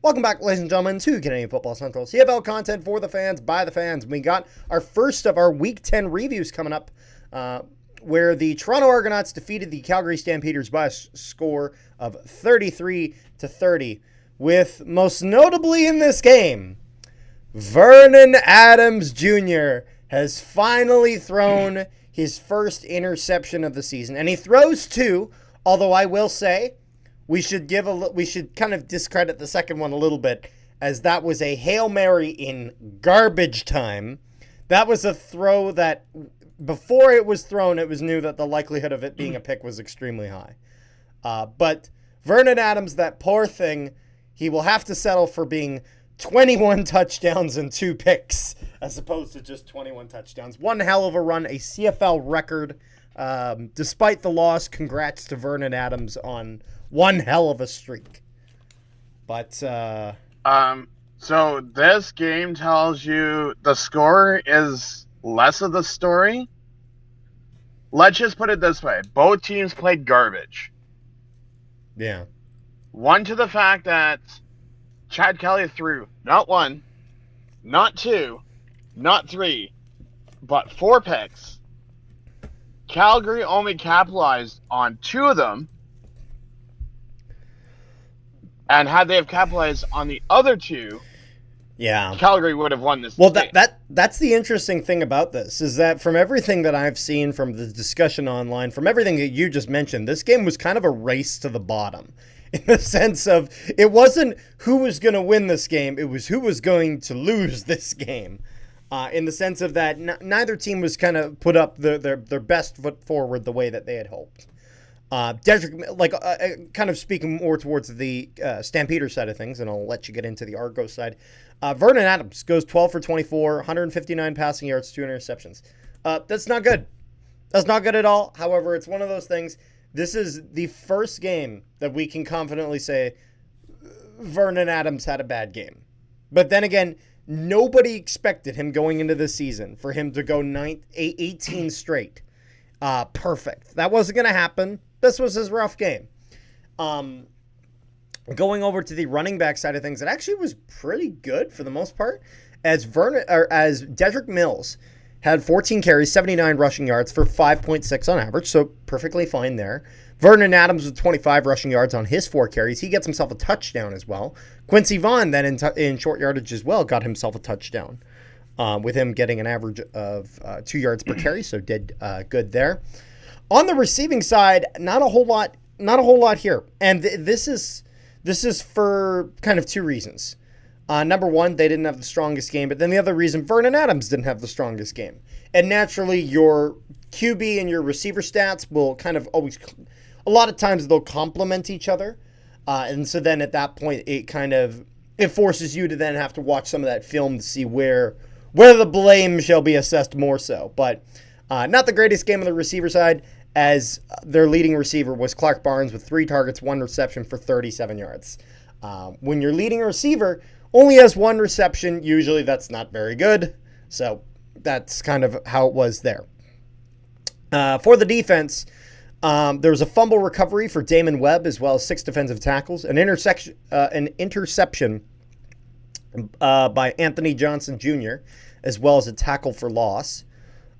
Welcome back, ladies and gentlemen, to Canadian Football Central. CFL content for the fans, by the fans. We got our first of our Week 10 reviews coming up, where the Toronto Argonauts defeated the Calgary Stampeders by a score of 33-30, with most notably in this game, Vernon Adams Jr. has finally thrown his first interception of the season, and he throws two, although I will say, we should kind of discredit the second one a little bit, as that was a Hail Mary in garbage time. That was a throw that, before it was thrown, it was knew that the likelihood of it being a pick was extremely high. But Vernon Adams, that poor thing, he will have to settle for being 21 touchdowns and 2 picks, as opposed to just 21 touchdowns. One hell of a run, a CFL record. Despite the loss, congrats to Vernon Adams on one hell of a streak. But, so this game tells you the score is less of the story. Let's just put it this way. Both teams played garbage. Yeah. One, to the fact that Chad Kelly threw not 1, not 2, not 3, but 4 picks. Calgary only capitalized on 2 of them. And had they have capitalized on the other 2, yeah, Calgary would have won this. Well, that's the interesting thing about this, is that from everything that I've seen, from the discussion online, from everything that you just mentioned, this game was kind of a race to the bottom, in the sense of it wasn't who was going to win this game, it was who was going to lose this game. In the sense of that neither team was kind of put up their best foot forward the way that they had hoped. Dedrick, kind of speaking more towards the Stampeder side of things, and I'll let you get into the Argos side. Vernon Adams goes 12 for 24, 159 passing yards, 2 interceptions. That's not good. That's not good at all. However, it's one of those things. This is the first game that we can confidently say Vernon Adams had a bad game. But then again, nobody expected him going into this season for him to go 18 straight. Perfect. That wasn't going to happen. This was his rough game. Going over to the running back side of things, it actually was pretty good for the most part, as Dedrick Mills had 14 carries, 79 rushing yards for 5.6 on average, so perfectly fine there. Vernon Adams with 25 rushing yards on his 4 carries. He gets himself a touchdown as well. Quincy Vaughn then in short yardage as well got himself a touchdown, with him getting an average of 2 yards per carry, so did good there. On the receiving side, not a whole lot here, and this is for kind of 2 reasons. Number one, they didn't have the strongest game, but then the other reason, Vernon Adams didn't have the strongest game, and naturally your QB and your receiver stats will kind of always, a lot of times they'll complement each other, and so then at that point it forces you to then have to watch some of that film to see where the blame shall be assessed more so. But not the greatest game on the receiver side, as their leading receiver was Clark Barnes with 3 targets, 1 reception for 37 yards. When your leading receiver only has 1 reception, usually that's not very good. So that's kind of how it was there. For the defense, there was a fumble recovery for Damon Webb, as well as 6 defensive tackles, an interception by Anthony Johnson Jr., as well as a tackle for loss.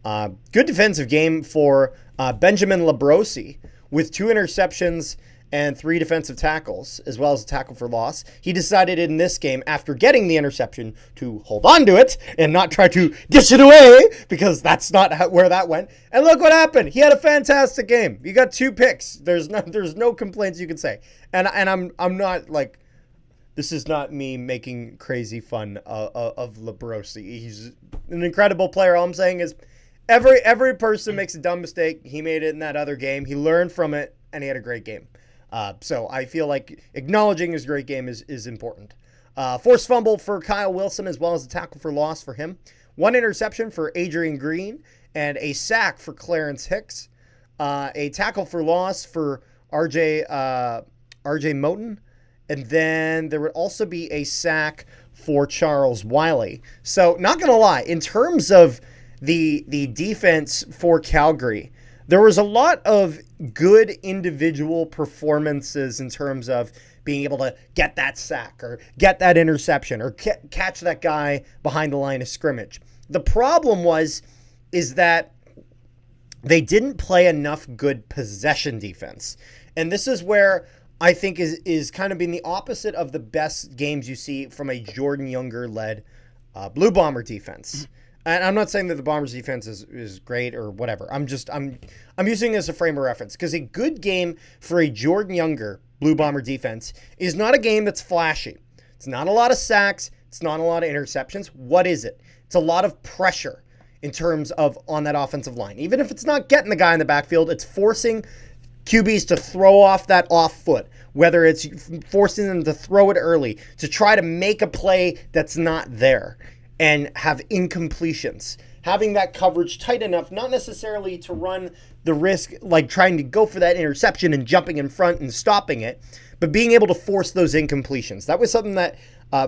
Good defensive game for Benjamin Labrosi, with 2 interceptions and 3 defensive tackles, as well as a tackle for loss. He decided in this game, after getting the interception, to hold on to it and not try to dish it away, because that's not where that went. And look what happened. He had a fantastic game. He got 2 picks. There's no complaints you can say. And I'm not like, this is not me making crazy fun of Labrosi. He's an incredible player. All I'm saying is, every person makes a dumb mistake. He made it in that other game. He learned from it, and he had a great game. So I feel like acknowledging his great game is important. Forced fumble for Kyle Wilson, as well as a tackle for loss for him. 1 interception for Adrian Green, and a sack for Clarence Hicks. A tackle for loss for RJ Moten. And then there would also be a sack for Charles Wiley. So not going to lie, in terms of the defense for Calgary, There was a lot of good individual performances in terms of being able to get that sack or get that interception or catch that guy behind the line of scrimmage. The problem is that they didn't play enough good possession defense. And this is where I think is kind of being the opposite of the best games you see from a Jordan Younger led Blue Bomber defense. And I'm not saying that the Bombers defense is great or whatever. I'm using it as a frame of reference because a good game for a Jordan Younger Blue Bomber defense is not a game that's flashy. It's not a lot of sacks. It's not a lot of interceptions. What is it? It's a lot of pressure in terms of on that offensive line. Even if it's not getting the guy in the backfield, it's forcing QBs to throw off that off foot, whether it's forcing them to throw it early, to try to make a play that's not there and have incompletions. Having that coverage tight enough, not necessarily to run the risk, like trying to go for that interception and jumping in front and stopping it, but being able to force those incompletions. That was something that,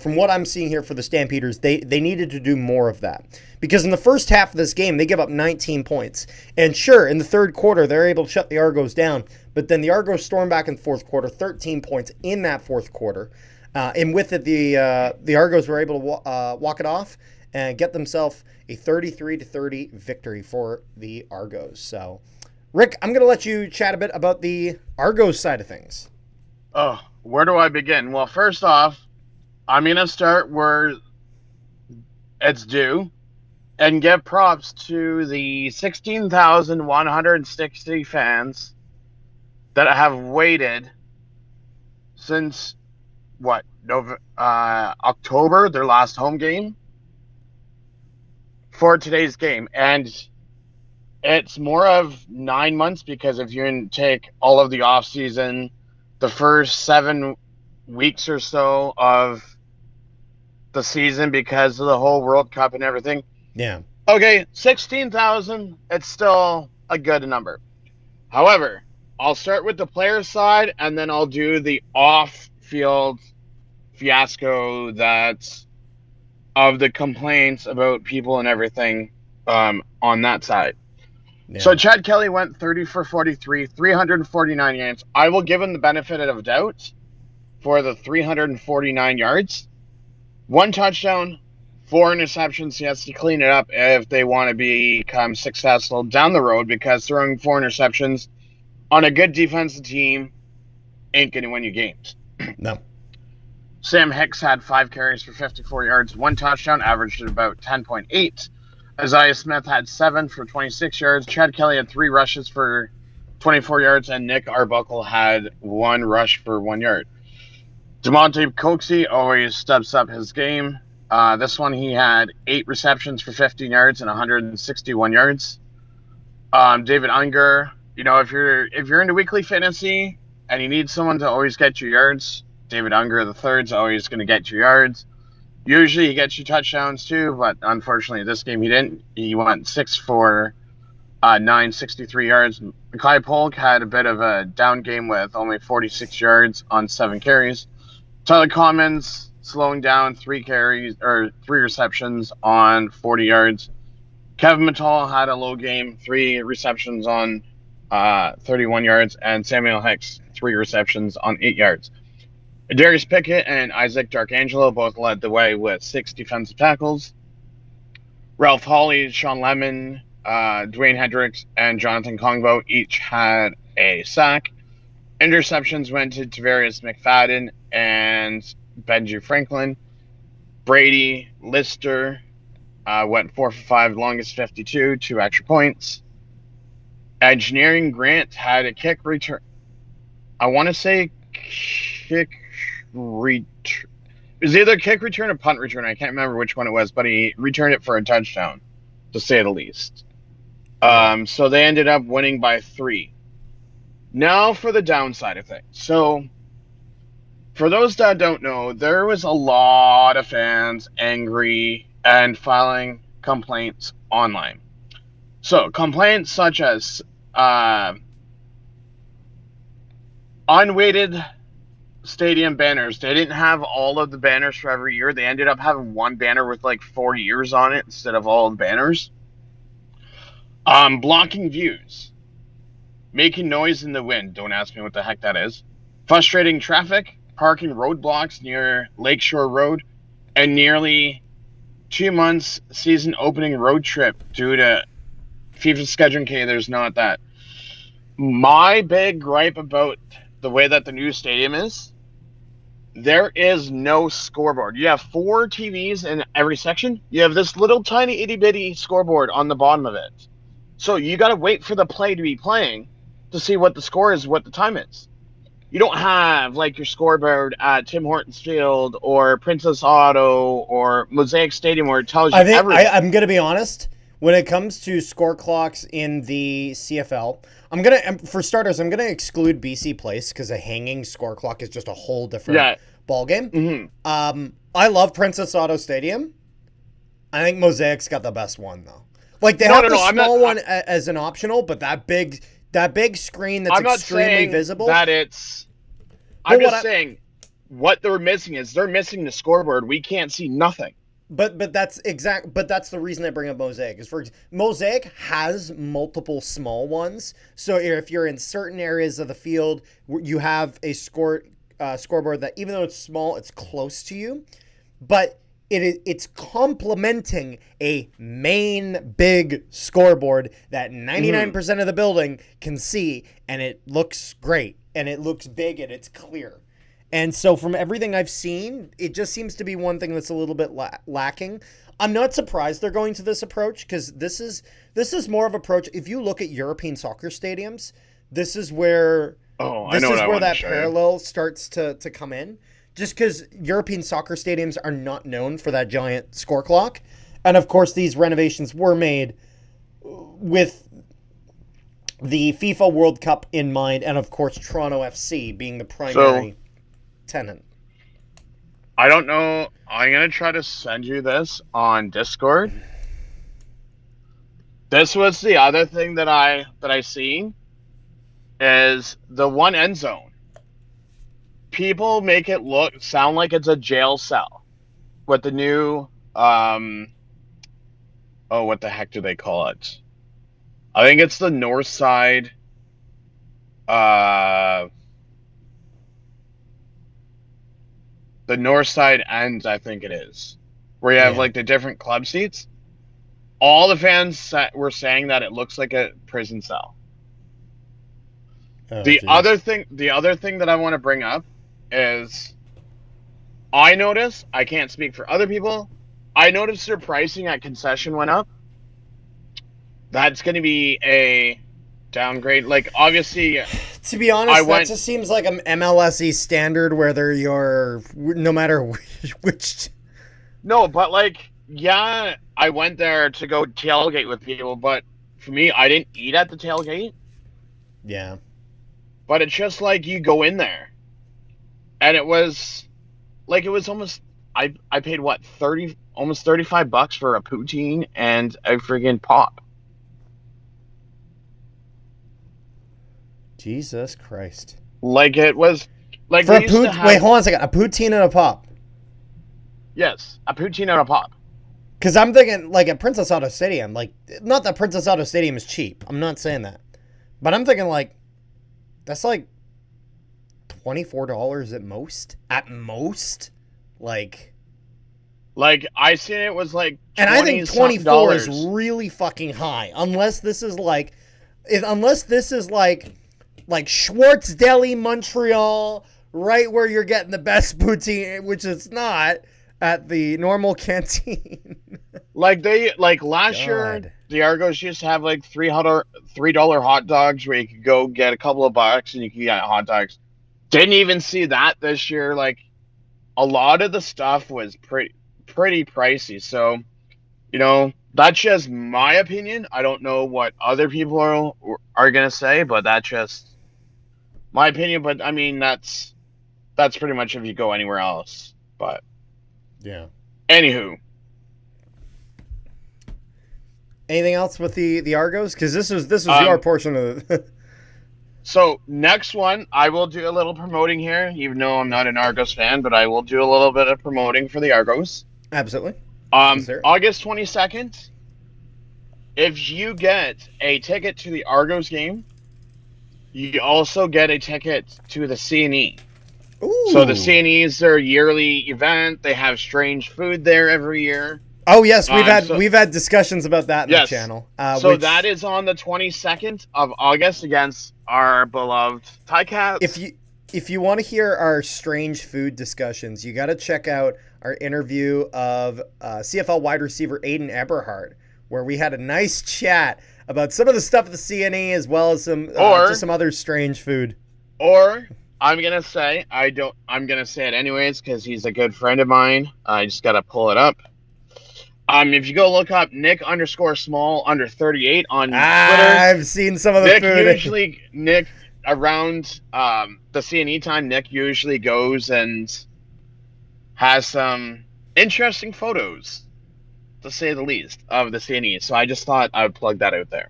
from what I'm seeing here for the Stampeders, they needed to do more of that. Because in the first half of this game, they give up 19 points. And sure, in the third quarter, they're able to shut the Argos down, but then the Argos storm back in the fourth quarter, 13 points in that fourth quarter. And with it, the Argos were able to walk it off and get themselves a 33-30 victory for the Argos. So, Rick, I'm going to let you chat a bit about the Argos side of things. Oh, where do I begin? Well, first off, I'm going to start where it's due and give props to the 16,160 fans that have waited since, October, their last home game, for today's game. And it's more of 9 months because if you take all of the off season, the first 7 weeks or so of the season because of the whole World Cup and everything. Yeah. Okay, 16,000, it's still a good number. However, I'll start with the player side and then I'll do the off-field fiasco that's of the complaints about people and everything on that side. Yeah. So Chad Kelly went 30 for 43, 349 yards. I will give him the benefit of doubt for the 349 yards. 1 touchdown, 4 interceptions. He has to clean it up if they want to become successful down the road because throwing 4 interceptions on a good defensive team ain't going to win you games. No. Sam Hicks had 5 carries for 54 yards, 1 touchdown, averaged at about 10.8. Isaiah Smith had 7 for 26 yards. Chad Kelly had 3 rushes for 24 yards, and Nick Arbuckle had 1 rush for 1 yard. DeMonte Coxey always steps up his game. This one he had 8 receptions for 15 yards and 161 yards. David Unger, if you're into weekly fantasy and you need someone to always get you yards, David Unger III is always going to get you yards. Usually he gets you touchdowns too, but unfortunately this game he didn't. He went 6 for 963 yards. Mackay Polk had a bit of a down game with only 46 yards on 7 carries. Tyler Commons slowing down 3 receptions on 40 yards. Kevin Mittal had a low game, 3 receptions on 31 yards, and Samuel Hicks 3 receptions on 8 yards. Darius Pickett and Isaac Darkangelo both led the way with 6 defensive tackles. Ralph Hawley, Sean Lemon, Dwayne Hendricks, and Jonathan Kongbo each had a sack. Interceptions went to Tavarius McFadden and Benji Franklin. Brady Lister went 4 for 5, longest 52, 2 extra points. Engineering Grant had a kick return. I want to say kick return. It was either kick return or punt return. I can't remember which one it was, but he returned it for a touchdown, to say the least. So they ended up winning by 3. Now for the downside of things. So, for those that don't know, there was a lot of fans angry and filing complaints online. So, complaints such as unweighted stadium banners. They didn't have all of the banners for every year. They ended up having 1 banner with like 4 years on it instead of all the banners. Blocking views. making noise in the wind. Don't ask me what the heck that is. Frustrating traffic, parking roadblocks near Lakeshore Road, and nearly 2 months season opening road trip due to FIFA scheduling. Okay, there's not that. My big gripe about the way that the new stadium is, there is no scoreboard. You have 4 TVs in every section. You have this little tiny itty bitty scoreboard on the bottom of it. So you got to wait for the play to be playing to see what the score is, what the time is. You don't have like your scoreboard at Tim Hortons Field or Princess Auto or Mosaic Stadium where it tells you everything. I'm going to be honest. When it comes to score clocks in the CFL, for starters, I'm gonna exclude BC Place because a hanging score clock is just a whole different ball game. Mm-hmm. I love Princess Auto Stadium. I think Mosaic's got the best one though. Like they have the small one as an optional, but that big screen that's extremely visible. I'm just saying what they're missing is they're missing the scoreboard. We can't see nothing. But that's the reason I bring up Mosaic is Mosaic has multiple small ones. So if you're in certain areas of the field, you have a scoreboard that even though it's small, it's close to you, but it's complementing a main big scoreboard that 99% of the building can see, and it looks great and it looks big and it's clear. And so from everything I've seen, it just seems to be one thing that's a little bit lacking. I'm not surprised they're going to this approach because this is more of an approach. If you look at European soccer stadiums, this is where that parallel starts to come in. Just because European soccer stadiums are not known for that giant score clock. And of course, these renovations were made with the FIFA World Cup in mind, and of course, Toronto FC being the primary tenant. I don't know. I'm gonna try to send you this on Discord. This was the other thing that I seen is the one end zone. People make it sound like it's a jail cell with the new what the heck do they call it? I think it's the north side the north side ends, I think it is, where you have like the different club seats. All the fans were saying that it looks like a prison cell. The other thing that I want to bring up is I noticed, I can't speak for other people, I noticed their pricing at concession went up. That's going to be a downgrade. Like, obviously, to be honest, that just seems like an MLSE standard where no matter which. No, but like, yeah, I went there to go tailgate with people, but for me, I didn't eat at the tailgate. Yeah. But it's just like you go in there, and it was almost, I paid what, almost $35 for a poutine and a friggin' pop. Jesus Christ. Like it was like for wait, hold on a second. A poutine and a pop. Yes, a poutine and a pop. Because I'm thinking like at Princess Auto Stadium, like not that Princess Auto Stadium is cheap. I'm not saying that. But I'm thinking like that's like $24 at most. At most. Like I seen it was like $20. And I think 24 is really fucking high. Unless this is like Schwartz Deli, Montreal, right where you're getting the best poutine, which it's not, at the normal canteen. Last year, the Argos used to have like $3 hot dogs where you could go get a couple of bucks and you could get hot dogs. Didn't even see that this year. Like, a lot of the stuff was pretty pricey. So, that's just my opinion. I don't know what other people are gonna say, but that's just my opinion. But I mean, that's pretty much if you go anywhere else. But yeah. Anywho, anything else with the Argos? Because this was your portion of it. So next one, I will do a little promoting here, even though I'm not an Argos fan, but I will do a little bit of promoting for the Argos. Absolutely. August 22nd, if you get a ticket to the Argos game, you also get a ticket to the CNE. Ooh. So the CNEs are a yearly event. They have strange food there every year. Oh yes, we've had discussions about that in the Yes. channel. So that is on the 22nd of August against our beloved Ticats. If you want to hear our strange food discussions, you got to check out our interview of CFL wide receiver Aiden Eberhard, where we had a nice chat about some of the stuff at the CNE as well as some just some other strange food. Or I'm gonna say I'm gonna say it anyways because he's a good friend of mine. I just gotta pull it up. If you go look up Nick_Small_38 on Twitter, I've seen some of the food. Nick around the CNE time, Nick usually goes and has some interesting photos, to say the least, of the CNE. So I just thought I would plug that out there.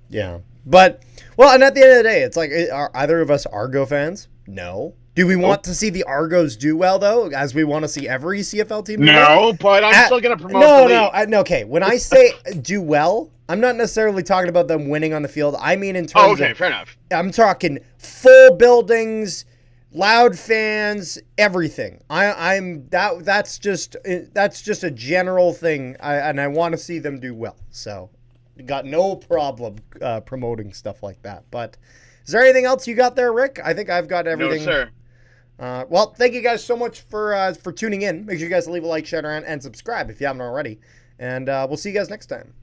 Yeah, but and at the end of the day, it's like, are either of us Argo fans? No. Do we want to see the Argos do well, though, as we want to see every CFL team do well? No, but I'm still going to promote the league. No, okay. When I say do well, I'm not necessarily talking about them winning on the field. I mean in terms of... fair enough. I'm talking full buildings, loud fans, everything. That's just a general thing, and I want to see them do well. So, got no problem promoting stuff like that. But is there anything else you got there, Rick? I think I've got everything. No, sir. Well, thank you guys so much for tuning in. Make sure you guys leave a like, share, and subscribe if you haven't already. And we'll see you guys next time.